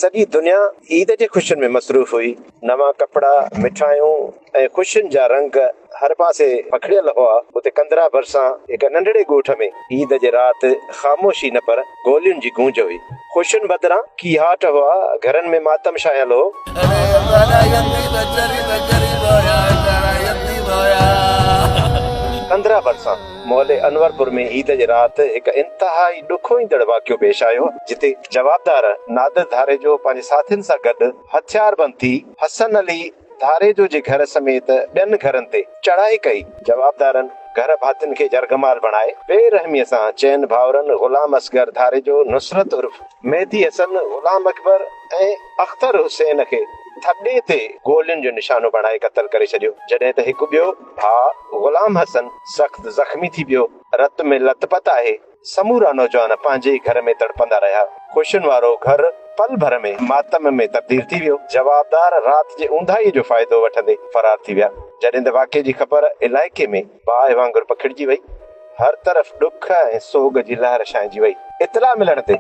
सॼी दुनिया ईद जे ख़ुशियुनि में मसरूफ़ हुई। नवां कपिड़ा, मिठाइयूं ऐं ख़ुशियुनि जा रंग हर पासे पखड़ियल हुआ। उते कंदरा भरिसां हिक नंढड़े ॻोठ में ईद जे राति ख़ामोशी न पर गोलियुनि जी गूंज हुई। ख़ुशियुनि बदिरां कीहाट हुआ, घरनि में मातम छायल हो। कंदरा भरिसां मोहल्ले अनवरपुर में ईद जे राति हिक इंतहाई ॾुखो ईंदड़ वाक़ियो पेश आयो, जिते जवाबदार नादिर धारेजो पंहिंजे साथियुनि सां गॾु हथियारबंद थी हसन अली धारेजो जे घर समेत ॿियनि घरनि ते चढ़ाई कई। जवाबदारनि घर भातियुनि खे जरगमाल बणाए बेरहमीअ सां चइनि भाउरनि गुलाम असगर धारेजो, नुसरत उर्फ मेहदी हसन, गुलाम अकबर ऐं अख्तर हुसैन खे थॾे ते गोलियुनि जो निशानो बणाए क़त्ल करे छॾियो। जॾहिं त हिकु ॿियो भाउ गुलाम हसन सख़्त ज़ख़्मी थी वियो, रत में लथपथ आहे। समूरा नौजवान पंहिंजे घर में तड़पंदा रहिया। ख़ुशियुनि वारो घर पल भर में मातम में तब्दील थी वियो। जवाबदार राति जे ऊंदाहीअ जो फ़ाइदो वठंदे फरार थी विया। जॾहिं त वाक़िए जी ख़बर इलाइक़े में बाहि वांगुरु पखिड़िजी वई। हर तरफ़ ॾुख ऐं सोग जी लहर छाइंजी वई। इतला मिलण ते